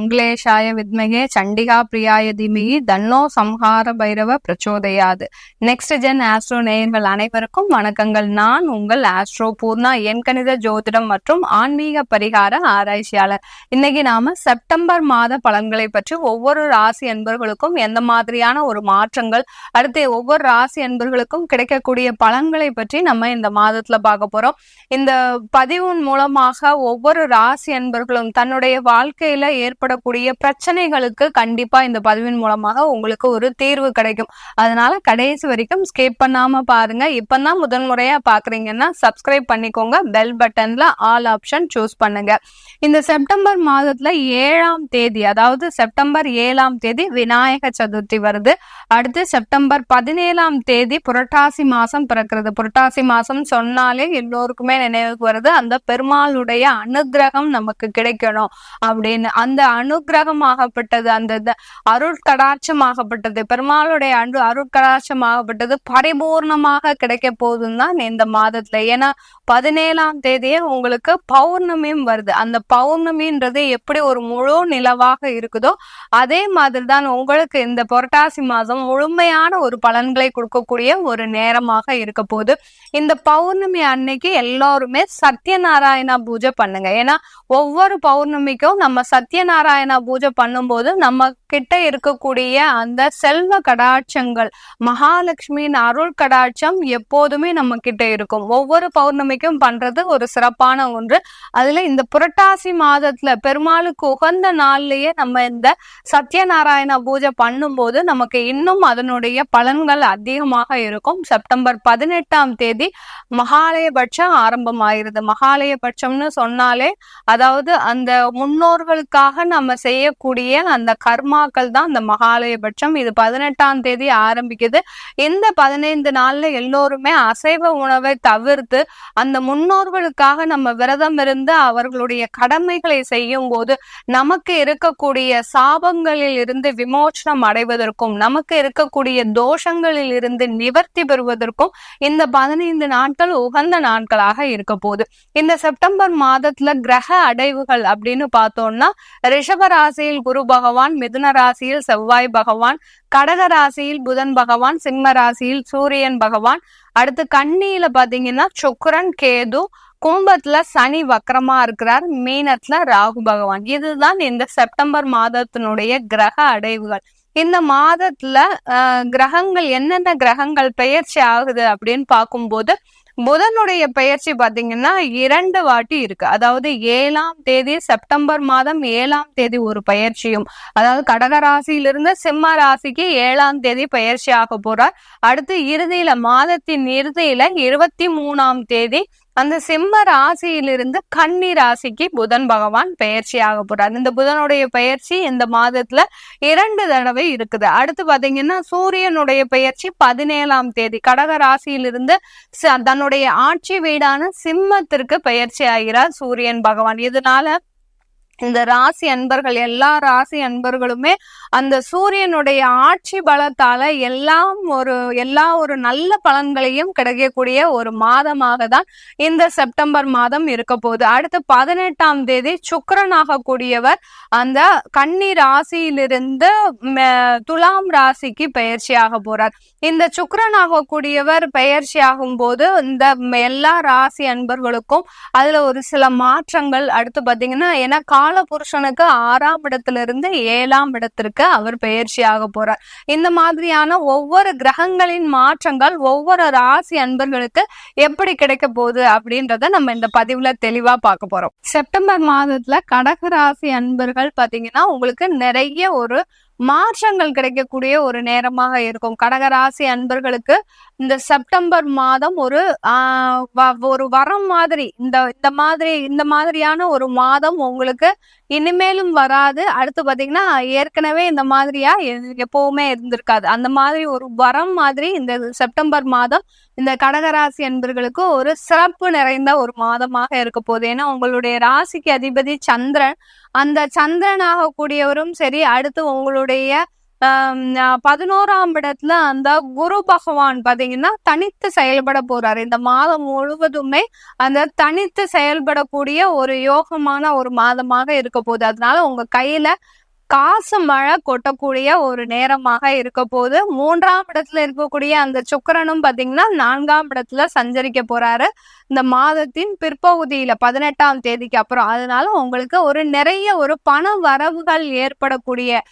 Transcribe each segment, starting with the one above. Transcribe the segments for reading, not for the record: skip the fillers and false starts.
மங்களேஷாய வித்மகே சண்டிகா பிரியாய தீமகி தன்னோ சம்ஹார பைரவ பிரச்சோதயாது. நெக்ஸ்ட் ஜென் ஆஸ்ட்ரோ நேயர்கள் அனைவருக்கும் வணக்கங்கள். நான் உங்கள் ஆஸ்ட்ரோ பூர்ணா, எண்கணித ஜோதிடம் மற்றும் ஆன்மீக பரிகார ஆராய்ச்சியாளர். இன்னைக்கு நாம செப்டம்பர் மாத பலன்களை பற்றி, ஒவ்வொரு ராசி அன்பர்களுக்கும் எந்த மாதிரியான ஒரு மாற்றங்கள், அடுத்து ஒவ்வொரு ராசி அன்பர்களுக்கும் கிடைக்கக்கூடிய பலன்களை பற்றி நம்ம இந்த மாதத்துல பார்க்க போறோம். இந்த பதிவின் மூலமாக ஒவ்வொரு ராசி அன்பர்களும் தன்னுடைய வாழ்க்கையில ஏற்படக்கூடிய பிரச்சனைகளுக்கு கண்டிப்பா இந்த பதிவின் மூலமாக உங்களுக்கு ஒரு தீர்வு கிடைக்கும். அதனால கடைசி வரைக்கும் ஸ்கிப் பண்ணாம பாருங்க. இப்பதான் முதல் முறையா பாக்குறீங்கன்னா சப்ஸ்கிரைப் பண்ணிக்கோங்க. பெல் பட்டன்ல ஆல் ஆப்ஷன் சூஸ் பண்ணுங்க. இந்த செப்டம்பர் மாதத்துல 7ஆம் தேதி, அதாவது செப்டம்பர் 7ஆம் தேதி விநாயக சதுர்த்தி வருது. அடுத்து செப்டம்பர் 17ஆம் தேதி புரட்டாசி மாசம் பிறக்கிறது. புரட்டாசி மாசம் சொன்னாலே எல்லோருக்குமே நினைவுக்கு வருது அந்த பெருமாளுடைய அனுகிரகம் நமக்கு கிடைக்கணும் அப்படின்னு. அந்த அனுகிரகமாகப்பட்டது, அந்த அருள் கடாட்சமாகப்பட்டது, பெருமாளுடைய அருட்கடாட்சமாகப்பட்டது பரிபூர்ணமாக கிடைக்க போகுதுன்னு தான் இந்த மாதத்துல. ஏன்னா 17ஆம் தேதியே உங்களுக்கு பௌர்ணமியும் வருது. அந்த பௌர்ணமின்றது எப்படி ஒரு முழு நிலவாக இருக்குதோ அதே மாதிரி தான் உங்களுக்கு இந்த புரட்டாசி மாதம் முழுமையான ஒரு பலன்களை கொடுக்கக்கூடிய ஒரு நேரமாக இருக்க போகுது. இந்த பௌர்ணமி அன்னைக்கு எல்லாருமே சத்யநாராயணா பூஜை பண்ணுங்க. ஏன்னா ஒவ்வொரு பௌர்ணமிக்கும் நம்ம சத்யநாராயணா பூஜை பண்ணும்போது நம்ம கிட்ட இருக்கக்கூடிய அந்த செல்வ கடாட்சங்கள், மகாலட்சுமியின் அருள் கடாட்சம் எப்போதுமே நம்ம கிட்ட இருக்கும். ஒவ்வொரு பௌர்ணமிக்கும் பண்றது ஒரு சிறப்பான ஒன்று. அதுல இந்த புரட்டாசி மாதத்துல பெருமாளுக்கு உகந்த நாள்லயே நம்ம இந்த சத்யநாராயண பூஜை பண்ணும்போது நமக்கு இன்னும் அதனுடைய பலன்கள் அதிகமாக இருக்கும். செப்டம்பர் 18ஆம் தேதி மகாலயபட்சம் ஆரம்பமாயிருது. மகாலயபட்சம்னு சொன்னாலே அதாவது அந்த முன்னோர்களுக்காக நம்ம செய்யக்கூடிய அந்த கர்மாக்கள் தான் அந்த மகாலயபட்சம். இது 18ஆம் தேதி ஆரம்பிக்குது. இந்த 15 நாள்ல எல்லோருமே அசைவ உணவை தவிர்த்து அந்த முன்னோர்களுக்காக நம்ம விரதம் இருந்து அவர்களுடைய கடமைகளை செய்யும் போது நமக்கு இருக்கக்கூடிய சாபங்களில் இருந்து விமோசனம் அடைவதற்கும், நமக்கு இருக்கக்கூடிய தோஷங்களில் இருந்து நிவர்த்தி பெறுவதற்கும் இந்த 15 நாட்கள் உகந்த நாட்களாக இருக்க போகுது. இந்த செப்டம்பர் மாதத்துல கிரக அடைவுகள் அப்படின்னு பார்த்தோம்னா, ரிஷப ராசியில் குரு பகவான், மிதுன ராசியில் செவ்வாய் பகவான், கடக ராசியில் புதன் பகவான், சிம்ம ராசியில் சூரியன் பகவான், அடுத்து கன்னியில பாத்தீங்கன்னா சுக்கிரன் கேது, கும்பத்துல சனி வக்கரமா இருக்கிறார், மீனத்துல ராகு பகவான். இதுதான் இந்த செப்டம்பர் மாதத்தினுடைய கிரக அடைவுகள். இந்த மாதத்துல கிரகங்கள், என்னென்ன கிரகங்கள் பெயர்ச்சி ஆகுது அப்படின்னு பார்க்கும்போது, புதனுடைய பெயர்ச்சி பாத்தீங்கன்னா 2 வாட்டி இருக்கு. அதாவது 7ஆம் தேதி, செப்டம்பர் மாதம் 7ஆம் தேதி ஒரு பயிற்சியும், அதாவது கடக ராசியிலிருந்து சிம்ம ராசிக்கு 7ஆம் தேதி பயிற்சி ஆக போறார். அடுத்து இறுதியில, மாதத்தின் இறுதியில 23ஆம் தேதி அந்த சிம்ம ராசியிலிருந்து கன்னி ராசிக்கு புதன் பகவான் பயிற்சி ஆக போறார். இந்த புதனுடைய பயிற்சி இந்த மாதத்துல 2 தடவை இருக்குது. அடுத்து பாத்தீங்கன்னா சூரியனுடைய பயிற்சி 17ஆம் தேதி கடக ராசியிலிருந்து தன்னுடைய ஆட்சி வீடான சிம்மத்திற்கு பயிற்சி ஆகிறார் சூரியன் பகவான். இதனால இந்த ராசி அன்பர்கள், எல்லா ராசி அன்பர்களுமே அந்த சூரியனுடைய ஆட்சி பலத்தால எல்லா ஒரு நல்ல பலன்களையும் கிடைக்கக்கூடிய ஒரு மாதமாக தான் இந்த செப்டம்பர் மாதம் இருக்க போகுது. அடுத்து 18ஆம் தேதி சுக்கிரனாக கூடியவர் அந்த கன்னி ராசியிலிருந்து துலாம் ராசிக்கு பயிற்சி ஆக போறார். இந்த சுக்கிரனாக கூடியவர் பயிற்சி ஆகும் போது இந்த எல்லா ராசி அன்பர்களுக்கும் அதுல ஒரு சில மாற்றங்கள். அடுத்து பாத்தீங்கன்னா, ஏன்னா புருஷனுக்கு 6ஆம் இடத்திலிருந்து 7ஆம் இடத்திற்கு அவர் பெயர்ச்சி ஆக போறார். இந்த மாதிரியான ஒவ்வொரு கிரகங்களின் மாற்றங்கள் ஒவ்வொரு ராசி அன்பர்களுக்கு எப்படி கிடைக்க போகுது அப்படின்றத நம்ம இந்த பதிவுல தெளிவா பார்க்க போறோம். செப்டம்பர் மாதத்துல கடக ராசி அன்பர்கள் பாத்தீங்கன்னா உங்களுக்கு நிறைய ஒரு மாற்றங்கள் கிடைக்கக்கூடிய ஒரு நேரமாக இருக்கும். கடகராசி அன்பர்களுக்கு இந்த செப்டம்பர் மாதம் ஒரு வரம் மாதிரி, இந்த மாதிரியான ஒரு மாதம் உங்களுக்கு இனிமேலும் வராது. அடுத்து பாத்தீங்கன்னா ஏற்கனவே இந்த மாதிரியா எப்பவுமே இருந்திருக்காது. அந்த மாதிரி ஒரு வரம் மாதிரி இந்த செப்டம்பர் மாதம் இந்த கடகராசி அன்பர்களுக்கு ஒரு சிறப்பு நிறைந்த ஒரு மாதமாக இருக்க போகுது. ஏன்னா உங்களுடைய ராசிக்கு அதிபதி சந்திரன், அந்த சந்திரனாக கூடியவரும் சரி, அடுத்து உங்களுடைய 11ஆம் இடத்துல அந்த குரு பகவான் பாத்தீங்கன்னா தனித்து செயல்பட போறாரு. இந்த மாதம் முழுவதுமே அந்த தனித்து செயல்படக்கூடிய ஒரு யோகமான ஒரு மாதமாக இருக்க போகுது. அதனால உங்க கையில காசு மழை கொட்டக்கூடிய ஒரு நேரமாக இருக்க போது. 3ஆம் இடத்துல இருக்கக்கூடிய அந்த சுக்கிரனும் பாத்தீங்கன்னா 4ஆம் இடத்துல சஞ்சரிக்க போறாரு இந்த மாதத்தின் பிற்பகுதியில 18ஆம் தேதிக்கு அப்புறம். அதனால உங்களுக்கு ஒரு நிறைய ஒரு பண வரவுகள் ஏற்படக்கூடிய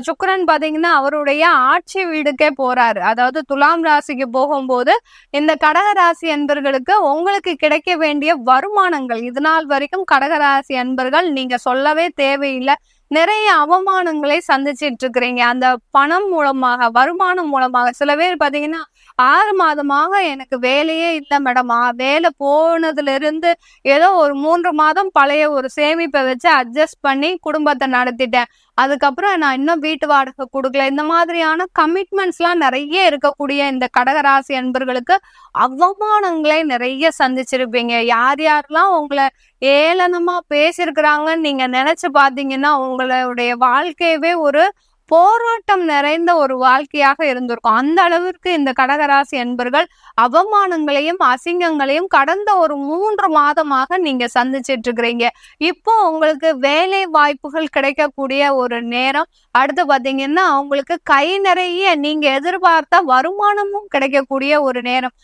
சுக்கிரன் பாத்தீங்கன்னா அவருடைய ஆட்சி வீடுக்கே போறாரு. அதாவது துலாம் ராசிக்கு போகும்போது இந்த கடகராசி அன்பர்களுக்கு உங்களுக்கு கிடைக்க வேண்டிய வருமானங்கள் இது நாள் வரைக்கும் கடகராசி அன்பர்கள் நீங்க சொல்லவே தேவையில்லை, நிறைய அவமானங்களை சந்திச்சிட்டு இருக்கிறீங்க அந்த பணம் மூலமாக, வருமானம் மூலமாக. சில பேர் பாத்தீங்கன்னா 6 மாதமாக எனக்கு வேலையே இல்லை மேடம், வேலை போனதுல இருந்து ஏதோ ஒரு 3 மாதம் பழைய ஒரு சேமிப்பை வச்சு அட்ஜஸ்ட் பண்ணி குடும்பத்தை நடத்திட்டேன், அதுக்கப்புறம் நான் இன்னும் வீட்டு வாடகை கொடுக்கல. இந்த மாதிரியான கமிட்மெண்ட்ஸ் எல்லாம் நிறைய இருக்கக்கூடிய இந்த கடகராசி அன்பர்களுக்கு அவமானங்களை நிறைய சந்திச்சிருப்பீங்க. யார் யாரெல்லாம் உங்களை ஏளனமா பேசியிருக்கிறாங்கன்னு நீங்க நினைச்சு பாத்தீங்கன்னா உங்களுடைய வாழ்க்கையவே ஒரு போராட்டம் நிறைந்த ஒரு வாழ்க்கையாக இருந்திருக்கும். அந்த அளவிற்கு இந்த கடகராசி அன்பர்கள் அவமானங்களையும் அசிங்கங்களையும் கடந்த ஒரு 3 மாதமாக நீங்க சந்திச்சிட்டு இருக்கிறீங்க. இப்போ உங்களுக்கு வேலை வாய்ப்புகள் கிடைக்கக்கூடிய ஒரு நேரம். அடுத்து பாத்தீங்கன்னா உங்களுக்கு கை நிறைய நீங்க எதிர்பார்த்த வருமானமும் கிடைக்கக்கூடிய ஒரு நேரம்.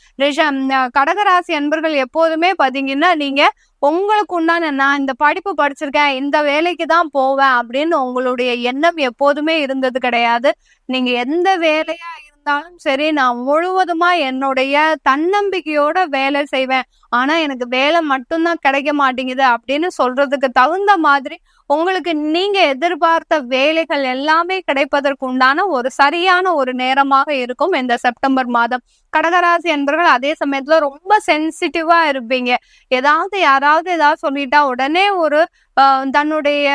கடகராசி அன்பர்கள் எப்போதுமே பாத்தீங்கன்னா நீங்க உங்களுக்கு உண்டான நான் இந்த படிப்பு படிச்சிருக்கேன், இந்த வேலைக்கு தான் போவேன் அப்படின்னு உங்களுடைய எண்ணம் எப்போதுமே இருந்தது கிடையாது. நீங்க எந்த வேலையா இருந்தாலும் சரி, நான் முழுவதுமா என்னுடைய தன்னம்பிக்கையோட வேலை செய்வேன், ஆனா எனக்கு வேலை மட்டும்தான் கிடைக்க மாட்டேங்குது அப்படின்னு சொல்றதுக்கு தகுந்த மாதிரி உங்களுக்கு நீங்க எதிர்பார்த்த வேலைகள் எல்லாமே கிடைப்பதற்கு உண்டான ஒரு சரியான ஒரு நேரமாக இருக்கும் இந்த செப்டம்பர் மாதம். கடகராசி என்பவர்கள் அதே சமயத்துல ரொம்ப சென்சிட்டிவா இருப்பீங்க. யாராவது ஏதாவது சொல்லிட்டா உடனே ஒரு தன்னுடைய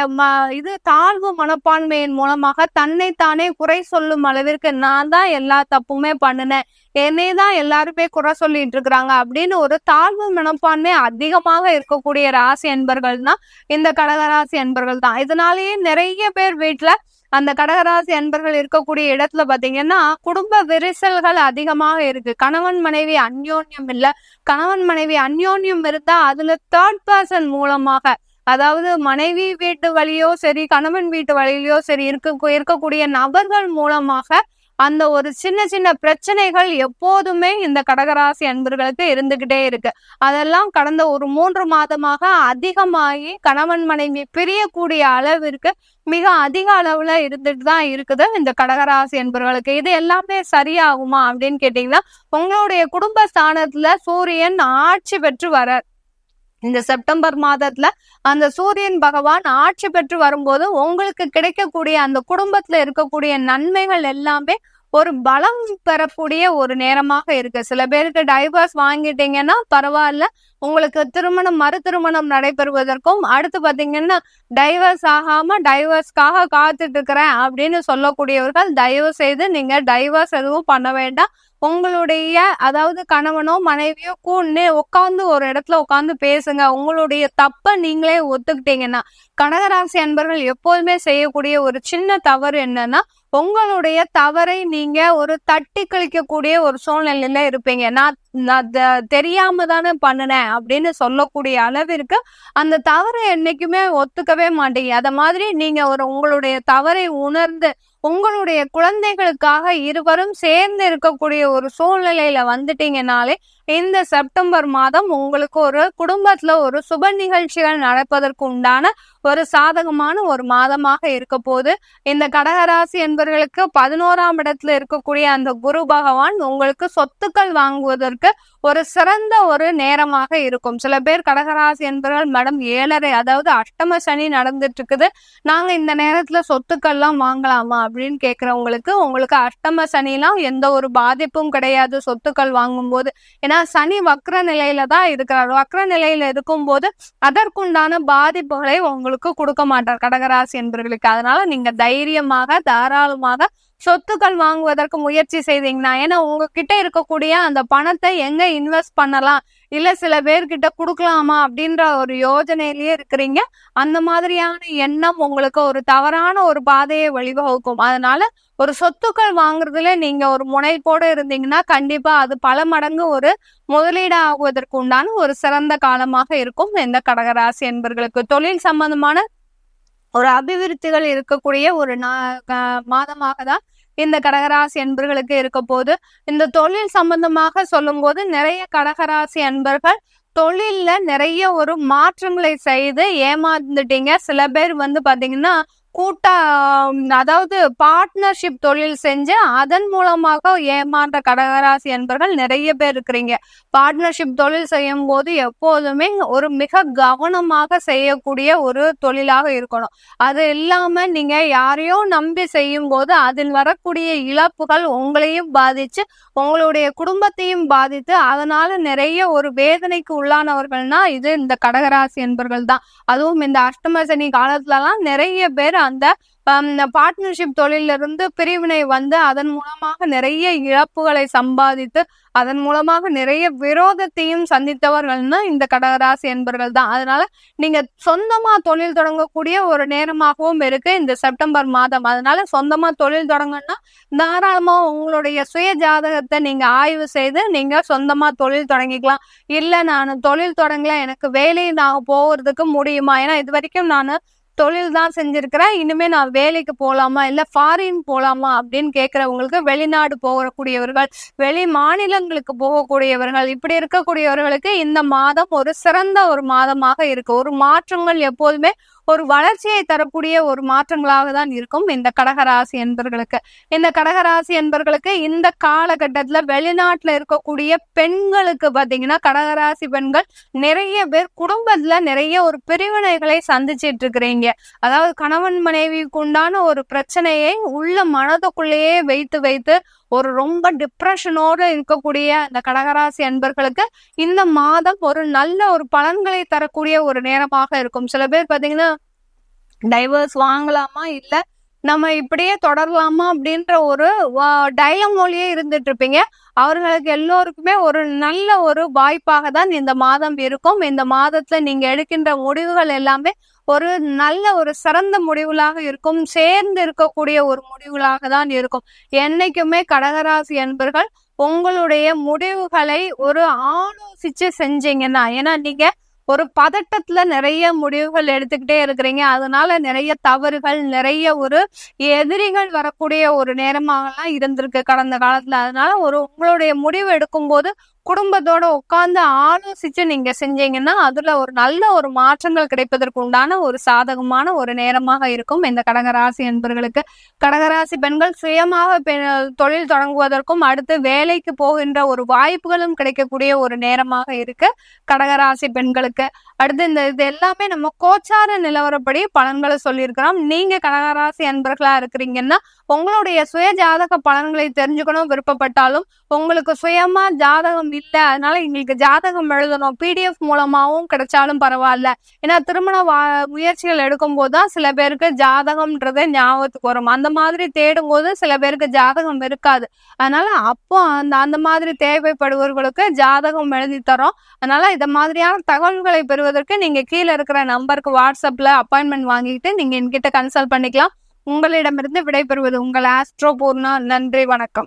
இது தாழ்வு மனப்பான்மையின் மூலமாக தன்னைத்தானே குறை சொல்லும் அளவிற்கு நான் தான் எல்லா தப்புமே பண்ணினேன், என்னைதான் எல்லாருமே குறை சொல்லிட்டு இருக்கிறாங்க அப்படின்னு ஒரு தாழ்வு மனப்பான்மை அதிகமாக இருக்கக்கூடிய ராசி என்பர்கள் தான் இந்த கடகராசி என்பர்கள் தான். இதனாலேயே நிறைய பேர் வீட்டுல அந்த கடகராசி அன்பர்கள் இருக்கக்கூடிய இடத்துல பாத்தீங்கன்னா குடும்ப விரிசல்கள் அதிகமாக இருக்கு. கணவன் மனைவி அந்யோன்யம் இல்ல, கணவன் மனைவி அந்யோன்யம் இருந்தா அதுல 3rd person மூலமாக, அதாவது மனைவி வீட்டு வழியோ சரி கணவன் வீட்டு வழியிலோ சரி இருக்கக்கூடிய நபர்கள் மூலமாக அந்த ஒரு சின்ன சின்ன பிரச்சனைகள் எப்போதுமே இந்த கடகராசி அன்பர்களுக்கு இருந்துகிட்டே இருக்கு. அதெல்லாம் கடந்த ஒரு 3 மாதமாக அதிகமாகி கணவன் மனைவி பிரியக்கூடிய அளவிற்கு மிக அதிக அளவுல இருந்துட்டு தான் இருக்குது இந்த கடகராசி என்பவர்களுக்கு. இது எல்லாமே சரியாகுமா அப்படின்னு கேட்டீங்கன்னா, உங்களுடைய குடும்ப ஸ்தானத்துல சூரியன் ஆட்சி பெற்று வர இந்த செப்டம்பர் மாதத்துல அந்த சூரியன் பகவான் ஆட்சி பெற்று வரும்போது உங்களுக்கு கிடைக்கக்கூடிய அந்த குடும்பத்துல இருக்கக்கூடிய நன்மைகள் எல்லாமே ஒரு பலம் பெறக்கூடிய ஒரு நேரமாக இருக்கு. சில பேருக்கு டைவர்ஸ் வாங்கிட்டீங்கன்னா பரவாயில்ல, உங்களுக்கு திருமணம் மறு திருமணம் நடைபெறுவதற்கும், அடுத்து பாத்தீங்கன்னா டைவர்ஸ் ஆகாம டைவர்ஸ்க்காக காத்துட்டு இருக்கிறேன் அப்படின்னு சொல்லக்கூடியவர்கள் தயவு செய்து நீங்க டைவர்ஸ் எதுவும் பண்ண வேண்டாம். உங்களுடைய அதாவது கணவனோ மனைவியோ உட்காந்து ஒரு இடத்துல உட்காந்து பேசுங்க. உங்களுடைய தப்ப நீங்களே ஒத்துக்கிட்டீங்கன்னா, கடகராசி அன்பர்கள் எப்போதுமே செய்யக்கூடிய ஒரு சின்ன தவறு என்னன்னா, உங்களுடைய தவறை நீங்க ஒரு தட்டி கழிக்கக்கூடிய ஒரு சூழ்நிலையில இருப்பீங்க. நான் தெரியாம தானே பண்ணினேன் அப்படின்னு சொல்லக்கூடிய அளவிற்கு அந்த தவறை என்னைக்குமே ஒத்துக்கவே மாட்டீங்க. அத மாதிரி நீங்க உங்களுடைய தவறை உணர்ந்து உங்களுடைய குழந்தைகளுக்காக இருவரும் சேர்ந்து இருக்கக்கூடிய ஒரு சூழ்நிலையில வந்துட்டீங்கனாலே இந்த செப்டம்பர் மாதம் உங்களுக்கு ஒரு குடும்பத்துல ஒரு சுப நிகழ்ச்சிகள் நடப்பதற்கு உண்டான ஒரு சாதகமான ஒரு மாதமாக இருக்க போது. இந்த கடகராசி என்பவர்களுக்கு 11ஆம் இடத்துல இருக்கக்கூடிய அந்த குரு பகவான் உங்களுக்கு சொத்துக்கள் வாங்குவதற்கு ஒரு சிறந்த ஒரு நேரமாக இருக்கும். சில பேர் கடகராசி என்பவர்கள் மேடம் 7.5 அதாவது அஷ்டம சனி நடந்துட்டு இருக்குது, நாங்க இந்த நேரத்துல சொத்துக்கள்லாம் வாங்கலாமா அப்படின்னு கேட்கிறவங்களுக்கு உங்களுக்கு அஷ்டம சனிலாம் எந்த ஒரு பாதிப்பும் கிடையாது சொத்துக்கள் வாங்கும் போது. ஏன்னா சனி வக்ர நிலையில தான் இருக்கிறார். வக்ர நிலையில இருக்கும் போது அதற்குண்டான பாதிப்புகளை உங்களுக்கு கொடுக்க மாட்டார் கடகராசி என்பவர்களுக்கு. அதனால நீங்க தைரியமாக தாராளமாக சொத்துக்கள் வாங்குவதற்கு முயற்சி செய்தீங்கன்னா, ஏன்னா உங்ககிட்ட இருக்கக்கூடிய அந்த பணத்தை எங்க இன்வெஸ்ட் பண்ணலாம், இல்ல சில பேர்கிட்ட குடுக்கலாமா அப்படின்ற ஒரு யோஜனையிலேயே இருக்கிறீங்க. அந்த மாதிரியான எண்ணம் உங்களுக்கு ஒரு தவறான ஒரு பாதையை வழிவகுக்கும். அதனால ஒரு சொத்துக்கள் வாங்குறதுல நீங்க ஒரு முனைப்போட இருந்தீங்கன்னா, கண்டிப்பா அது பல மடங்கு ஒரு முதலீடு ஆகுவதற்கு உண்டான ஒரு சிறந்த காலமாக இருக்கும் இந்த கடகராசி என்பர்களுக்கு. தொழில் சம்பந்தமான ஒரு அபிவிருத்திகள் இருக்கக்கூடிய ஒரு மாதமாக தான் இந்த கடகராசி அன்பர்களுக்கு இருக்க போது. இந்த தொழில் சம்பந்தமாக சொல்லும் போது நிறைய கடகராசி அன்பர்கள் தொழில்ல நிறைய ஒரு மாற்றங்களை செய்து ஏமாந்துட்டீங்க. சில பேர் பாத்தீங்கன்னா கூட்டா அதாவது பார்ட்னர்ஷிப் தொழில் செஞ்சு அதன் மூலமாக ஏமாற்ற கடகராசி அன்பர்கள் நிறைய பேர் இருக்கிறீங்க. பார்ட்னர்ஷிப் தொழில் செய்யும் போது எப்போதுமே ஒரு மிக கவனமாக செய்யக்கூடிய ஒரு தொழிலாக இருக்கணும். அது இல்லாம நீங்க யாரையோ நம்பி செய்யும் போது அதில் வரக்கூடிய இழப்புகள் உங்களையும் பாதிச்சு உங்களுடைய குடும்பத்தையும் பாதித்து அதனால நிறைய ஒரு வேதனைக்கு உள்ளானவர்கள்னா இது இந்த கடகராசி என்பர்கள் தான். அதுவும் இந்த அஷ்டம சனி காலத்துலலாம் நிறைய பேர் அந்த பார்ட்னர்ஷிப் தொழிலிருந்து பிரிவினை அதன் மூலமாக நிறைய இழப்புகளை சம்பாதித்து அதன் மூலமாக நிறைய விரோதத்தையும் சந்தித்தவர்கள்னா இந்த கடகராசி என்பர்கள் தான். அதனால நீங்க சொந்தமா தொழில் தொடங்கக்கூடிய ஒரு நேரமாகவும் இருக்கு இந்த செப்டம்பர் மாதம். அதனால சொந்தமா தொழில் தொடங்கன்னா தாராளமா உங்களுடைய சுய ஜாதகத்தை நீங்க ஆய்வு செய்து நீங்க சொந்தமா தொழில் தொடங்கிக்கலாம். இல்ல நான் தொழில் தொடங்கல, எனக்கு வேலை நான் போகிறதுக்கு முடியுமா, ஏன்னா இது வரைக்கும் நான் தொழில் தான் செஞ்சிருக்கிறேன், இனிமே நான் வேலைக்கு போலாமா இல்ல ஃபாரின் போலாமா அப்படின்னு கேட்கிறவங்களுக்கு, வெளிநாடு போகக்கூடியவர்கள், வெளி மாநிலங்களுக்கு போகக்கூடியவர்கள், இப்படி இருக்கக்கூடியவர்களுக்கு இந்த மாதம் ஒரு சிறந்த ஒரு மாதமாக இருக்கு. ஒரு மாற்றங்கள் எப்போதுமே ஒரு வளர்ச்சியை தரக்கூடிய ஒரு மாற்றங்களாக தான் இருக்கும் இந்த கடகராசி என்பர்களுக்கு. இந்த கடகராசி என்பர்களுக்கு இந்த காலகட்டத்துல வெளிநாட்டுல இருக்கக்கூடிய பெண்களுக்கு பாத்தீங்கன்னா, கடகராசி பெண்கள் நிறைய பேர் குடும்பத்துல நிறைய ஒரு பிரிவினைகளை சந்திச்சிட்டு இருக்கிறீங்க. அதாவது கணவன் மனைவிக்கு உண்டான ஒரு பிரச்சனையை உள்ள மனதுக்குள்ளேயே வைத்து வைத்து ஒரு ரொம்ப டிப்ரெஷனோட இருக்கக்கூடிய இந்த கடகராசி அன்பர்களுக்கு இந்த மாதம் ஒரு நல்ல ஒரு பலன்களை தரக்கூடிய ஒரு நேரமாக இருக்கும். சில பேர் பாத்தீங்கன்னா டைவர்ஸ் வாங்கலாமா இல்ல நம்ம இப்படியே தொடரலாமா அப்படின்ற ஒரு டைலமோலயே இருந்துட்டு இருப்பீங்க. அவர்களுக்கு எல்லோருக்குமே ஒரு நல்ல ஒரு வாய்ப்பாக தான் இந்த மாதம் இருக்கும். இந்த மாதத்துல நீங்க எடுக்கின்ற முடிவுகள் எல்லாமே ஒரு நல்ல ஒரு சிறந்த முடிவுகளாக இருக்கும். சேர்ந்து இருக்கக்கூடிய ஒரு முடிவுகளாக தான் இருக்கும். என்னைக்குமே கடகராசி என்பர்கள் உங்களுடைய முடிவுகளை ஒரு ஆலோசிச்சு செஞ்சீங்கன்னா, ஏன்னா நீங்க ஒரு பதட்டத்துல நிறைய முடிவுகள் எடுத்துக்கிட்டே இருக்கிறீங்க. அதனால நிறைய தவறுகள், நிறைய ஒரு எதிரிகள் வரக்கூடிய ஒரு நேரமாகலாம் இருந்திருக்கு கடந்த காலத்துல. அதனால உங்களுடைய முடிவு எடுக்கும் போது குடும்பத்தோட உட்கார்ந்து ஆலோசிச்சு நீங்க செஞ்சீங்கன்னா அதுல ஒரு நல்ல ஒரு மாற்றங்கள் கிடைப்பதற்கு உண்டான ஒரு சாதகமான ஒரு நேரமாக இருக்கும் இந்த கடகராசி என்பர்களுக்கு. கடகராசி பெண்கள் சுயமாக தொழில் தொடங்குவதற்கும் அடுத்து வேலைக்கு போகின்ற ஒரு வாய்ப்புகளும் கிடைக்கக்கூடிய ஒரு நேரமாக இருக்கு கடகராசி பெண்களுக்கு. அடுத்து இது எல்லாமே நம்ம கோச்சார நிலவரப்படி பலன்களை சொல்லியிருக்கிறோம். நீங்க கடகராசி அன்பர்களா இருக்கிறீங்கன்னா உங்களுடைய சுய ஜாதக பலன்களை தெரிஞ்சுக்கணும் விருப்பப்பட்டாலும், உங்களுக்கு சுயமா ஜாதகம் இல்ல அதனால எங்களுக்கு ஜாதகம் எழுதணும் பிடிஎஃப் மூலமாவும் கிடைச்சாலும் பரவாயில்ல. ஏன்னா திருமண முயற்சிகள் எடுக்கும் போதுதான் சில பேருக்கு ஜாதகம்ன்றதே ஞாபகத்துக்கு வரும். அந்த மாதிரி தேடும் போது சில பேருக்கு ஜாதகம் இருக்காது. அதனால அப்போ அந்த மாதிரி தேவைப்படுபவர்களுக்கு ஜாதகம் எழுதி தரோம். அதனால இத மாதிரியான தகவல்களை பெறுவதற்கு நீங்க கீழே இருக்கிற நம்பருக்கு வாட்ஸ்அப்ல அப்பாயின்மெண்ட் வாங்கிட்டு நீங்க என்கிட்ட கன்சல்ட் பண்ணிக்கலாம். உங்களிடமிருந்து விடைபெறுவது உங்கள் ஆஸ்ட்ரோ பூர்ணா. நன்றி, வணக்கம்.